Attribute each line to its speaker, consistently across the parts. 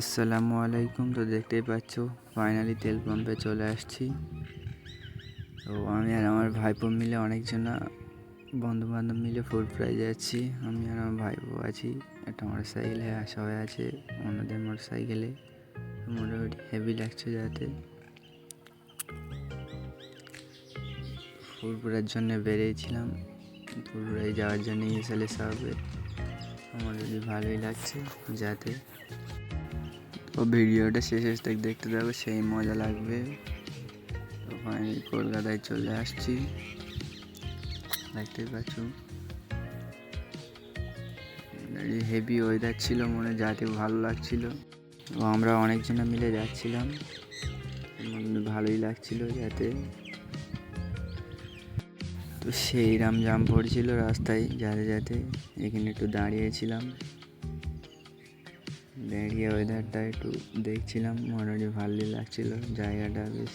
Speaker 1: আসসালামু আলাইকুম। তো দেখতেই পাচ্ছ ফাইনালি তেল পাম্পে চলে আসছি। তো আমি আর আমার ভাইপো মিলে অনেকজনা বন্ধুবান্ধব মিলে ফুড ফ্রাই যাচ্ছি। আমি আর আমার ভাইপো আছি, একটা মোটর সাইকেলে আসা হয়ে আছে অন্যদের মোটর সাইকেলে। মোটামুটি হেভি লাগছে যাতে ফুরফুরার জন্য বেরিয়েছিলাম, ফুরফুরায় যাওয়ার জন্য এসএলএ সাবে মোটামুটি ভালোই লাগছে যাতে। তো ভিডিওটা শেষ তক দেখতে থাকো, সেই মজা লাগবে। তো ফাইনালি কলকাতায় চলে আসছি, দেখতেই পাচ্ছ হেভি ওয়েদার ছিল, মনে যাতে ভালো লাগছিল। তো আমরা অনেকজনা মিলে যাচ্ছিলাম, ভালোই লাগছিল যাতে। তো সেই রাম জাম পড়ছিল রাস্তায় যাতে যাতে এখানে একটু দাঁড়িয়েছিলাম, দাঁড়িয়ে ওয়েদারটা একটু দেখছিলাম, মোটামুটি ভালোই লাগছিল জায়গাটা, বেশ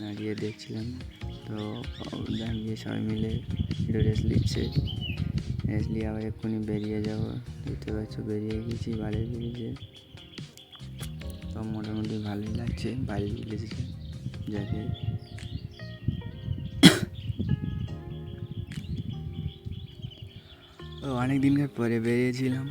Speaker 1: দাঁড়িয়ে দেখছিলাম। তো দাঁড়িয়ে সবাই মিলে একটু রেস্ট নিচ্ছে, রেস্ট নিয়ে আবার এক্ষুনি বেরিয়ে যাবো। দেখতে পাচ্ছ বেরিয়ে গেছি বাড়ির ব্রিজে। তো মোটামুটি ভালোই লাগছে বাড়ির ব্রিজে যাকে। তো অনেক দিনের পরে বেরিয়েছিলাম,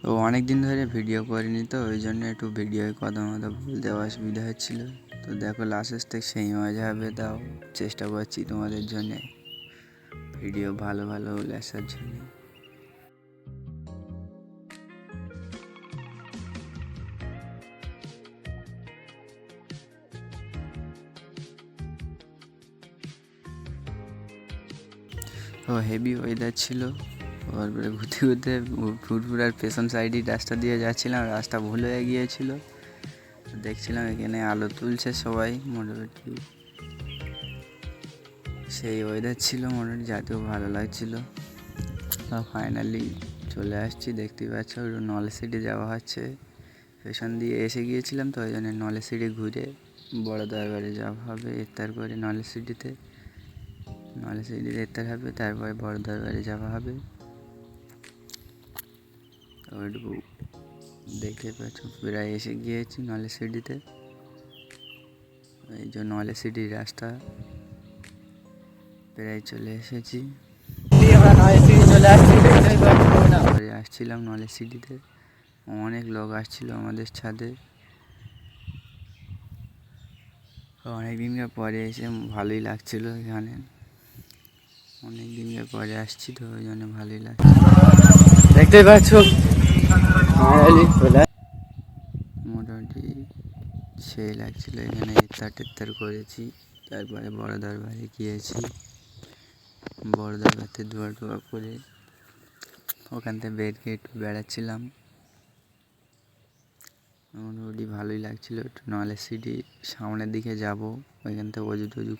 Speaker 1: তো অনেক দিন ধরে ভিডিও করিনি, তো ওই জন্য একটু ভিডিওয় কথা মতো বলতে অসুবিধা হচ্ছিলো। তো দেখো লাস্ট থেকে সেই মজা হবে, তাও চেষ্টা করছি তোমাদের জন্যে ভিডিও ভালো ভালো আসার জন্য। তো হেভি ওয়েদার ছিল, তারপরে ঘুরতে ঘুরতে ফুরফুরার পেছন সাইডে রাস্তা দিয়ে যাচ্ছিলাম, রাস্তা ভুল হয়ে গিয়েছিল। দেখছিলাম এখানে আলো তুলছে সবাই, মোটামুটি সেই ওয়েদার ছিল, মোটামুটি যাতেও ভালো লাগছিল। তো ফাইনালি চলে আসছি, দেখতেই পাচ্ছ নলেজ সিটি যাওয়া হচ্ছে। পেছন দিয়ে এসে গিয়েছিলাম, তো ওই জন্য নলেজ সিটি ঘুরে বড় দরবারে যাওয়া হবে, ইফতার করে নলেজ সিটিতে ইফতার হবে, তারপরে বড় দরবারে যাওয়া হবে। তো ওইটুকু দেখতে পাচ্ছ প্রায় এসে গিয়েছি নলেজ সিটিতে। এই যে নলেজ সিটির রাস্তা, প্রায় চলে এসেছি। আসছিলাম নলেজ সিটিতে, অনেক লোক আসছিল আমাদের ছাদে। অনেক দিনের পরে এসে ভালোই লাগছিল এখানে, অনেক দিনের পরে আসছি, তো ওই জন্য ভালোই লাগছে। দেখতেই পাচ্ছ মোটামুটি সেই লাগছিল এখানে, ইফতার করেছি, তারপরে বড় দরবারে গিয়েছি। বড় দরবারতে দোয়া টোয়া করে ওখান থেকে বেরিয়ে একটু বেড়াচ্ছিলাম, মোটামুটি ভালোই লাগছিল। একটু নলেজ সিটি সামনের দিকে যাব, ওইখান থেকে অজু টজু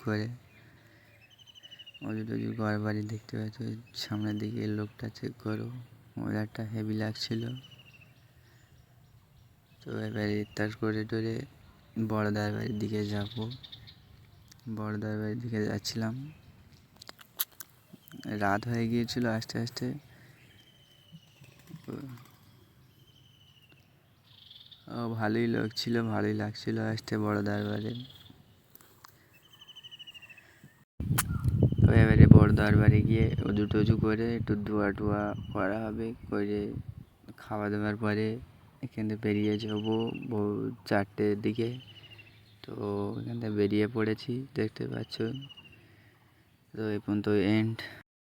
Speaker 1: করার বাড়ি দেখতে পাচ্ছ সামনের দিকে, লোকটা চেক করো, ওয়েদারটা হেভি লাগছিল। তো এবারে ইফতার করে টোরে বড় দরবারের দিকে যাব, বড় দরবারের দিকে যাচ্ছিলাম। রাত হয়ে গিয়েছিল আস্তে আস্তে। ভালোই লোক ছিল, ভালোই লাগছিল আসতে বড় দরবারে। তো এবারে বড় দরবারে গিয়ে অজু টজু করে একটু দোয়া টোয়া করা হবে, করে খাওয়া দাওয়ার পরে এখান থেকে বেরিয়ে যাবো 4টের দিকে। তো এখান থেকে বেরিয়ে পড়েছি, দেখতে পাচ্ছ। তো এই পর্যন্ত এন্ড।